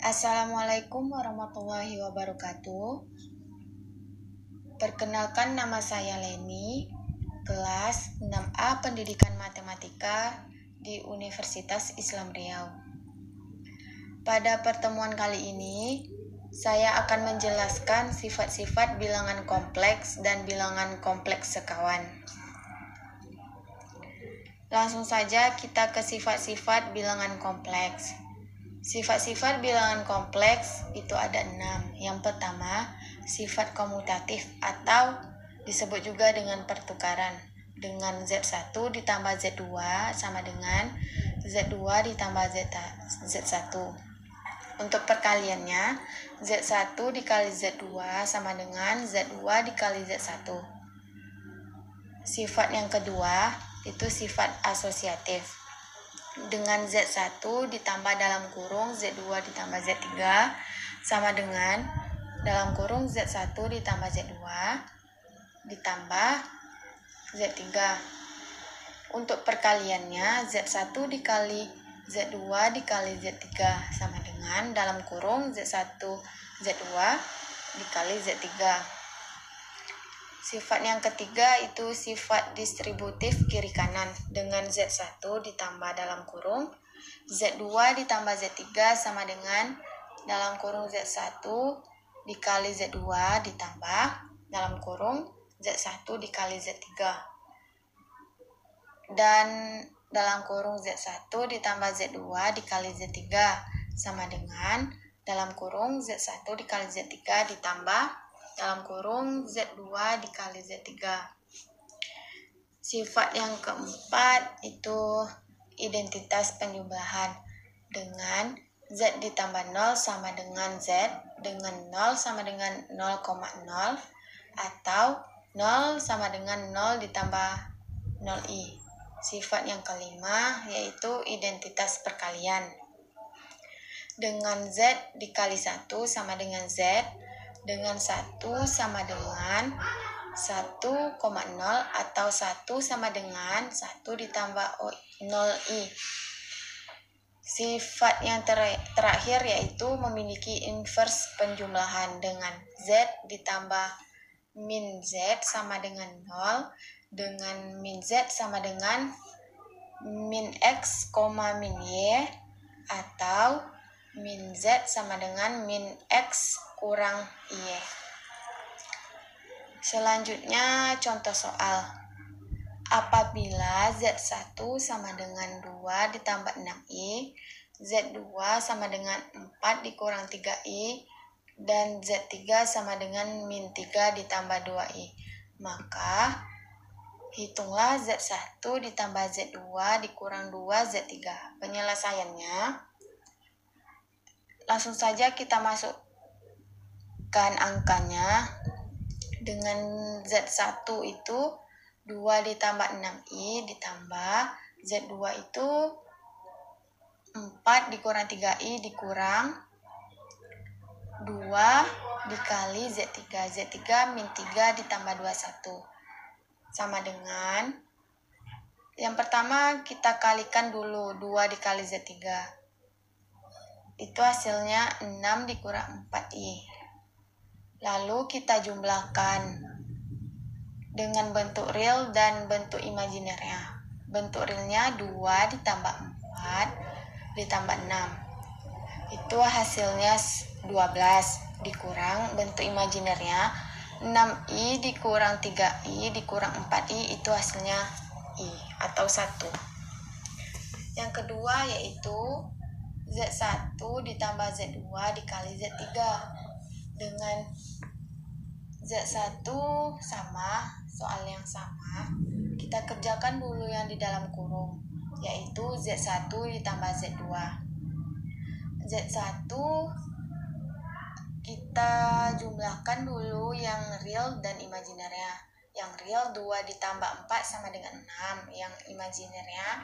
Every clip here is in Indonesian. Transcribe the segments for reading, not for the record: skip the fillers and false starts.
Assalamualaikum warahmatullahi wabarakatuh. Perkenalkan, nama saya Leni, kelas 6A Pendidikan Matematika di Universitas Islam Riau. Pada pertemuan kali ini, saya akan menjelaskan sifat-sifat bilangan kompleks dan bilangan kompleks sekawan. Langsung saja kita ke sifat-sifat bilangan kompleks. Sifat-sifat bilangan kompleks itu ada 6. Yang pertama, sifat komutatif atau disebut juga dengan pertukaran. Dengan Z1 ditambah Z2 sama dengan Z2 ditambah Z1. Untuk perkaliannya, Z1 dikali Z2 sama dengan Z2 dikali Z1. Sifat yang kedua itu sifat asosiatif. Dengan Z1 ditambah dalam kurung Z2 ditambah Z3 sama dengan dalam kurung Z1 ditambah Z2 ditambah Z3. Untuk perkaliannya, Z1 dikali Z2 dikali Z3 sama dengan dalam kurung Z1 Z2 dikali Z3. Sifat yang ketiga itu sifat distributif kiri kanan. Dengan Z1 ditambah dalam kurung Z2 ditambah Z3 sama dengan dalam kurung Z1 dikali Z2 ditambah dalam kurung Z1 dikali Z3. Dan dalam kurung Z1 ditambah Z2 dikali Z3 sama dengan dalam kurung Z1 dikali Z3 ditambah dalam kurung Z2 dikali Z3. Sifat yang keempat itu identitas penjumlahan. Dengan Z ditambah 0 sama dengan Z, dengan 0 sama dengan 0,0, atau 0 sama dengan 0 ditambah 0i. Sifat yang kelima yaitu identitas perkalian. Dengan Z dikali 1 sama dengan Z, dengan 1 sama dengan 1,0 atau 1 sama dengan 1 ditambah 0i. Sifat yang terakhir yaitu memiliki invers penjumlahan. Dengan Z ditambah min Z sama dengan 0, dengan min Z sama dengan min X, min Y, atau min Z sama dengan min X kurang Y. Selanjutnya contoh soal. Apabila Z1 sama dengan 2 ditambah 6i, Z2 sama dengan 4 dikurang 3i, dan Z3 sama dengan min 3 ditambah 2i, maka hitunglah Z1 ditambah Z2 dikurang 2 Z3. Penyelesaiannya, langsung saja kita masukkan angkanya. Dengan Z1 itu 2 ditambah 6i ditambah Z2 itu 4 dikurang 3i dikurang 2 dikali Z3. Z3 min 3 ditambah 21 sama dengan, yang pertama kita kalikan dulu 2 dikali Z3. Itu hasilnya 6 dikurang 4i. Lalu kita jumlahkan dengan bentuk real dan bentuk imajinernya. Bentuk realnya 2 ditambah 4 ditambah 6. Itu hasilnya 12 dikurang bentuk imajinernya 6i dikurang 3i dikurang 4i, itu hasilnya i atau 1. Yang kedua yaitu Z1 ditambah Z2 dikali Z3. Dengan Z1 sama, soal yang sama, kita kerjakan dulu yang di dalam kurung, yaitu Z1 ditambah Z2. Z1 kita jumlahkan dulu yang real dan imajinernya. Yang real 2 ditambah 4 sama dengan 6. Yang imajinernya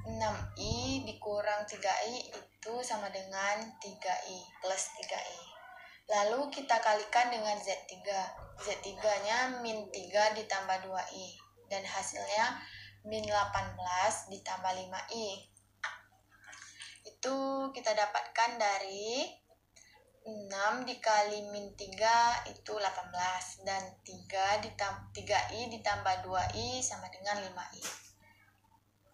6i dikurang 3i itu sama dengan 3i plus 3i. Lalu kita kalikan dengan Z3. Z3-nya min 3 ditambah 2i. Dan hasilnya min 18 ditambah 5i. Itu kita dapatkan dari 6 dikali min 3 itu 18. Dan 3i ditambah 2i sama dengan 5i.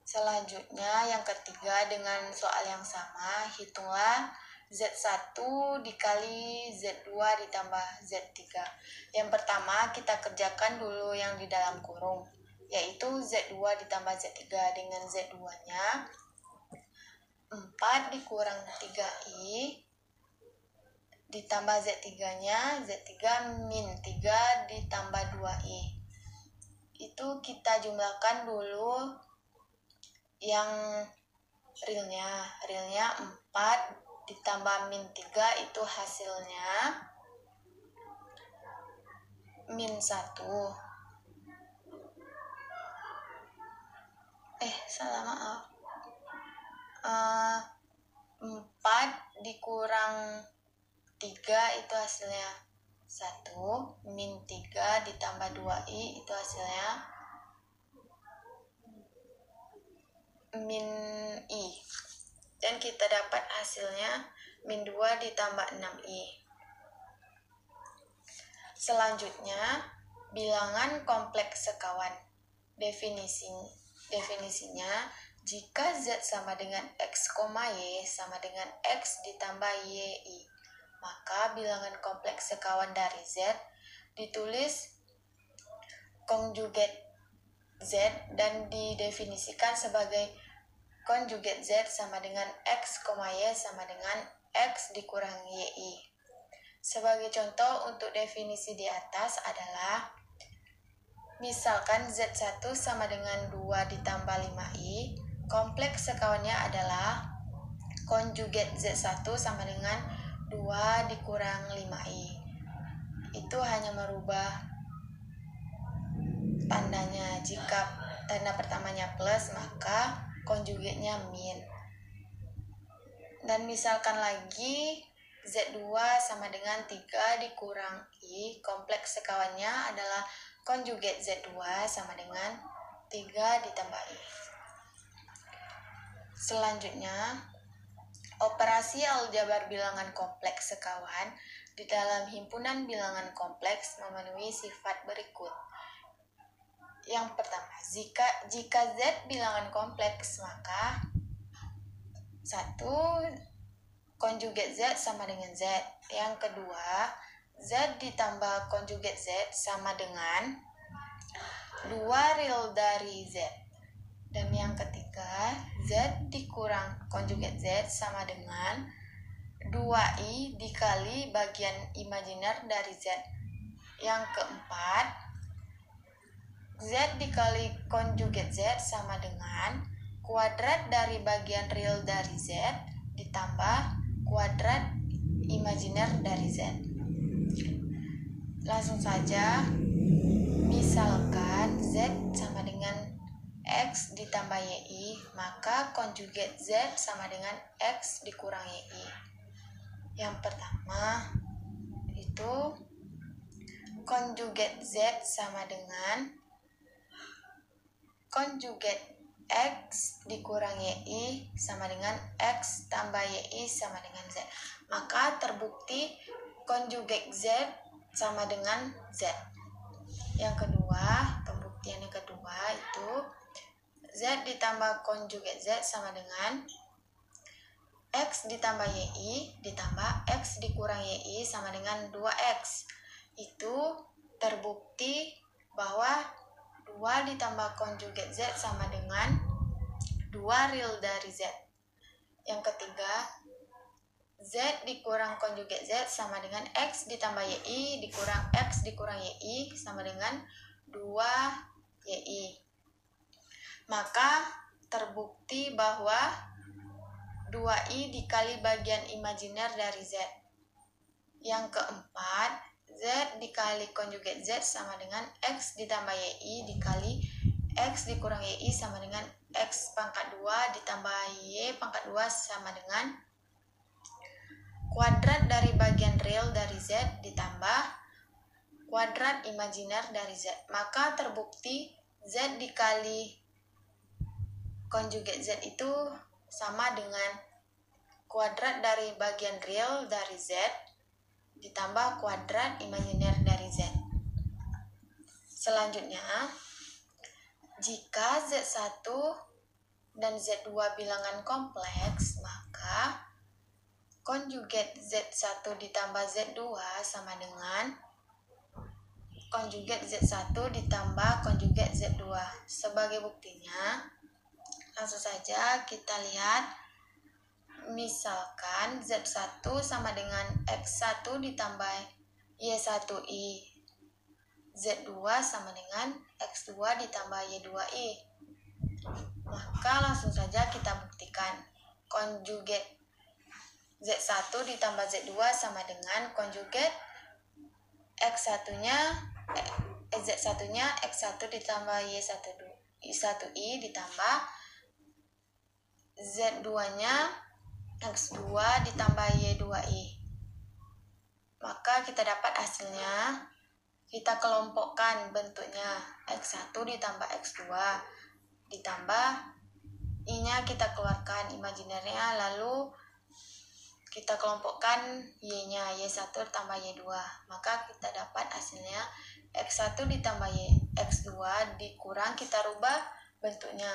Selanjutnya yang ketiga dengan soal yang sama, hitunglah Z1 dikali Z2 ditambah Z3. Yang pertama kita kerjakan dulu yang di dalam kurung, yaitu Z2 ditambah Z3. Dengan Z2-nya 4 dikurang 3i ditambah Z3-nya, Z3 min 3 ditambah 2i. Itu kita jumlahkan dulu yang realnya 4 ditambah min 3 itu hasilnya min 1. Salah maaf. 4 dikurang 3 itu hasilnya 1, min 3 ditambah 2i itu hasilnya min i. Dan kita dapat hasilnya min 2 ditambah 6i. Selanjutnya, bilangan kompleks sekawan. Definisinya, jika Z sama dengan X, Y sama dengan X ditambah YI, maka bilangan kompleks sekawan dari Z ditulis konjugat Z dan didefinisikan sebagai konjugat Z sama dengan X, Y sama dengan X dikurang YI. Sebagai contoh untuk definisi di atas adalah, misalkan Z1 sama dengan 2 ditambah 5i, kompleks sekawannya adalah konjugat Z1 sama dengan 2 dikurang 5i. Itu hanya merubah tandanya. Jika tanda pertamanya plus, maka konjugatnya min. Dan misalkan lagi Z2 sama dengan 3 dikurang I, kompleks sekawannya adalah konjugat Z2 sama dengan 3 ditambah I. Selanjutnya, operasi aljabar bilangan kompleks sekawan di dalam himpunan bilangan kompleks memenuhi sifat berikut. Yang pertama, jika Z bilangan kompleks, maka 1 konjugat Z sama dengan Z. Yang kedua, Z ditambah konjugat Z sama dengan 2 real dari Z. Dan yang ketiga, Z dikurang konjugat Z sama dengan 2i dikali bagian imajiner dari Z. Yang keempat, Z dikali konjugat Z sama dengan kuadrat dari bagian real dari Z ditambah kuadrat imajiner dari Z. Langsung saja, misalkan Z sama dengan X ditambah YI, maka konjugat Z sama dengan X dikurang YI. Yang pertama itu konjugat Z sama dengan konjugat X dikurang YI sama dengan X tambah YI sama dengan Z. Maka terbukti konjugat Z sama dengan Z. Yang kedua, pembuktian yang kedua itu Z ditambah konjugat Z sama dengan X ditambah YI ditambah X dikurang YI sama dengan 2X. Itu terbukti bahwa 2 ditambah konjugat Z sama dengan 2 real dari Z. Yang ketiga, Z dikurang konjugat Z sama dengan X ditambah YI dikurang X dikurang YI sama dengan 2 YI. Maka terbukti bahwa 2i dikali bagian imajiner dari Z. Yang keempat, Z dikali konjugat Z sama dengan X ditambah YI dikali X dikurang YI sama dengan X pangkat 2 ditambah Y pangkat 2 sama dengan kuadrat dari bagian real dari Z ditambah kuadrat imajiner dari Z. Maka terbukti Z dikali konjugat Z itu sama dengan kuadrat dari bagian real dari Z ditambah kuadrat imajiner dari Z. Selanjutnya, jika Z1 dan Z2 bilangan kompleks, maka konjugat Z1 ditambah Z2 sama dengan konjugat Z1 ditambah konjugat Z2. Sebagai buktinya, langsung saja kita lihat. Misalkan Z1 sama dengan X1 ditambah Y1I. Z2 sama dengan X2 ditambah Y2I. Maka langsung saja kita buktikan. Konjugat Z1 ditambah Z2 sama dengan konjugat Z1-nya X1 ditambah Y1I ditambah Z2-nya X2 ditambah Y2I. Maka kita dapat hasilnya. Kita kelompokkan bentuknya. X1 ditambah X2 ditambah I-nya kita keluarkan imajinernya, lalu kita kelompokkan Y-nya, Y1 tambah Y2. Maka kita dapat hasilnya X1 ditambah X2 dikurang, kita rubah bentuknya,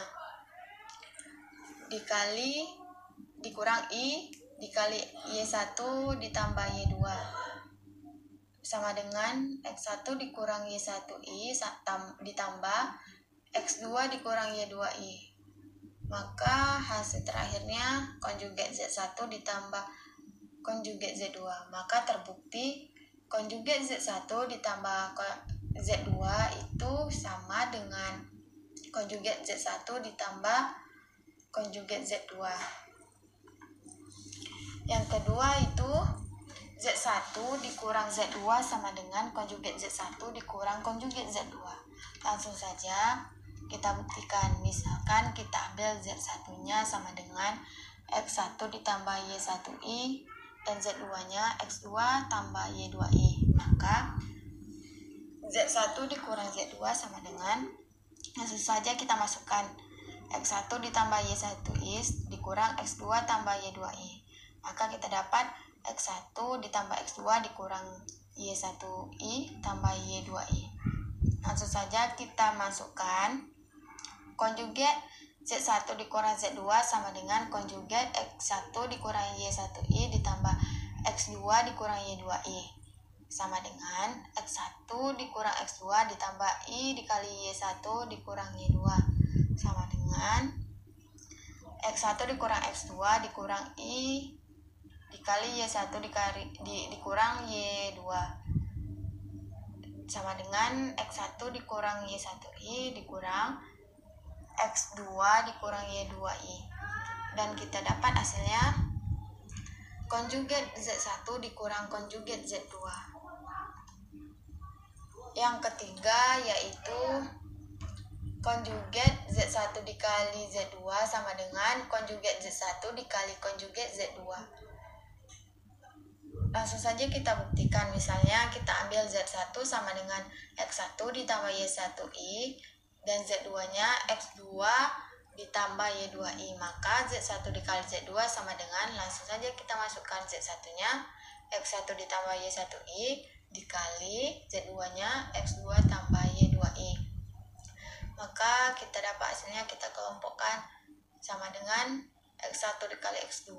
dikurang I dikali Y1 ditambah Y2 sama dengan X1 dikurang Y1I ditambah X2 dikurang Y2I. Maka hasil terakhirnya konjugat Z1 ditambah konjugat Z2. Maka terbukti konjugat Z1 ditambah Z2 itu sama dengan konjugat Z1 ditambah konjugat Z2. Yang kedua itu Z1 dikurang Z2 sama dengan konjugat Z1 dikurang konjugat Z2. Langsung saja kita buktikan. Misalkan kita ambil Z1-nya sama dengan X1 ditambah Y1I dan Z2-nya X2 tambah Y2I. Maka Z1 dikurang Z2 sama dengan, langsung saja kita masukkan X1 ditambah Y1I dikurang X2 tambah Y2I. Maka kita dapat X1 ditambah X2 dikurang Y1I tambah Y2I. Langsung saja kita masukkan konjugat Z1 dikurang Z2 sama dengan konjugat X1 dikurang Y1I ditambah X2 dikurang Y2I. Sama dengan X1 dikurang X2 ditambah I dikali Y1 dikurang Y2. Sama dengan X1 dikurang X2 dikurang I dikali Y1 dikurang Y2. Sama dengan X1 dikurang Y1I dikurang X2 dikurang Y2I. Dan kita dapat hasilnya konjugat Z1 dikurang konjugat Z2. Yang ketiga yaitu konjugat Z1 dikali Z2 sama dengan konjugat Z1 dikali konjugat Z2. Langsung saja kita buktikan. Misalnya kita ambil Z1 sama dengan X1 ditambah Y1I dan Z2-nya X2 ditambah Y2I. Maka Z1 dikali Z2 sama dengan, langsung saja kita masukkan Z1-nya X1 ditambah Y1I dikali Z2-nya X2 tambah Y2I. Maka kita dapat hasilnya, kita kelompokkan sama dengan X1 dikali X2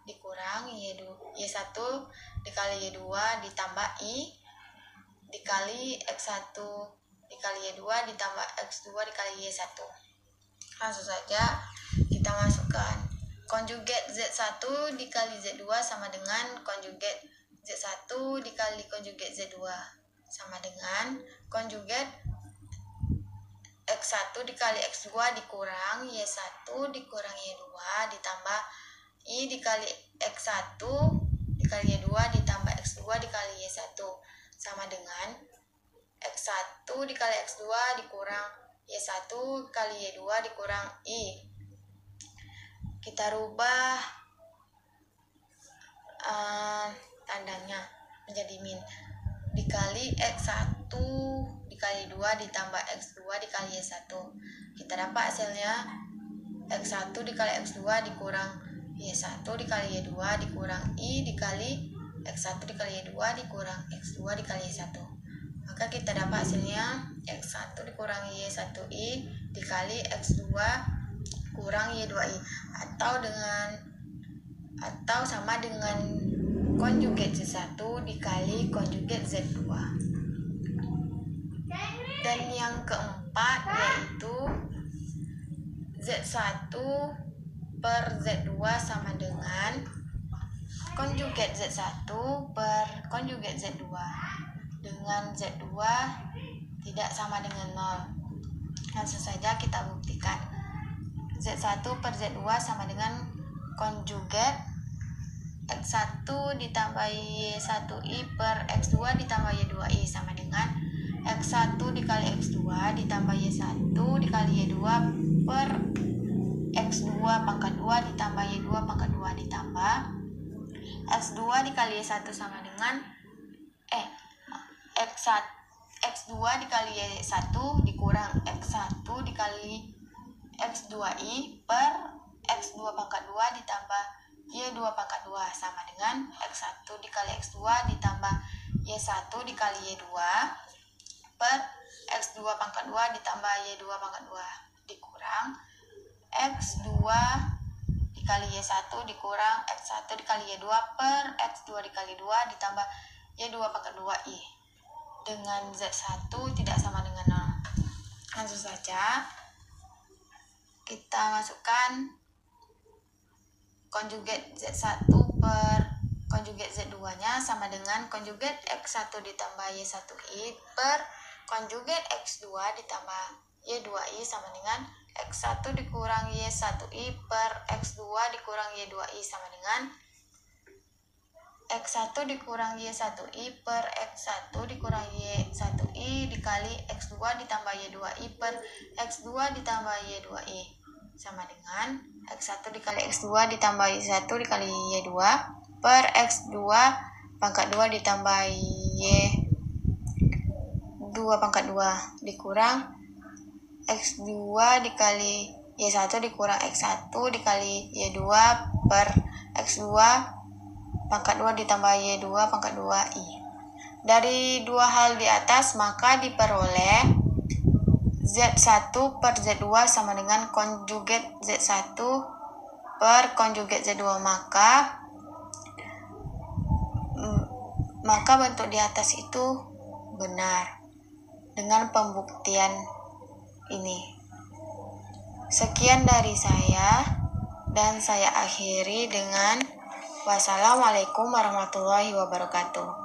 dikurang Y1 dikali Y2 ditambah I dikali X1 dikali Y2 ditambah X2 dikali Y1. Langsung saja kita masukkan konjugat Z1 dikali Z2 sama dengan konjugat Z1 dikali konjugat Z2 sama dengan konjugat X1 dikali X2 dikurang Y1 dikurang Y2 ditambah I dikali X1 dikali Y2 ditambah X2 dikali Y1 sama dengan X1 dikali X2 dikurang Y1 kali Y2 dikurang I. Kita rubah tandanya menjadi min dikali X1 dikali 2 ditambah X2 dikali Y1. Kita dapat hasilnya X1 dikali X2 dikurang Y1 dikali Y2 dikurang I dikali X1 dikali Y2 dikurang X2 dikali Y1. Maka kita dapat hasilnya X1 dikurangi Y1I dikali X2 kurang Y2I, atau sama dengan konjugat Z1 dikali konjugat Z2. Dan yang keempat yaitu Z1 per Z2 sama dengan konjugat Z1 per konjugat Z2, dengan Z2 tidak sama dengan 0. Langsung saja kita buktikan. Z1 per Z2 sama dengan konjugat X1 ditambah Y1I per X2 ditambah Y2I sama dengan X1 dikali X2 ditambah Y1 dikali Y2 per X2 pangkat 2 ditambah Y2 pangkat 2 ditambah X2 dikali Y1 sama dengan X2 dikali Y1 dikurang X1 dikali X2I per X2 pangkat 2 ditambah Y2 pangkat 2 sama dengan X1 dikali X2 ditambah Y1 dikali Y2 per X2 pangkat 2 ditambah Y2 pangkat 2 dikurang X2 dikali Y1 dikurang X1 dikali Y2 per X2 dikali 2 ditambah Y2 pangkat 2I, dengan Z1 tidak sama dengan 0. Langsung saja kita masukkan konjugat Z1 per konjugat Z2 nya sama dengan konjugat X1 ditambah Y1I per konjugat X2 ditambah Y2I sama dengan X1 dikurang Y1I per X2 dikurang Y2I sama dengan X1 dikurang Y1I per X1 dikurang Y1I dikali X2 ditambah Y2I per X2 ditambah Y2I sama dengan X1 dikali X2 ditambah Y1 dikali Y2 per X2 pangkat 2 ditambah Y2 pangkat 2 dikurang X2 dikali Y1 dikurang X1 dikali Y2 per X2 pangkat 2 ditambah Y2 pangkat 2I. Dari dua hal di atas maka diperoleh Z1 per Z2 sama dengan konjugat Z1 per konjugat Z2, maka bentuk di atas itu benar dengan pembuktian ini. Sekian dari saya, dan saya akhiri dengan wassalamualaikum warahmatullahi wabarakatuh.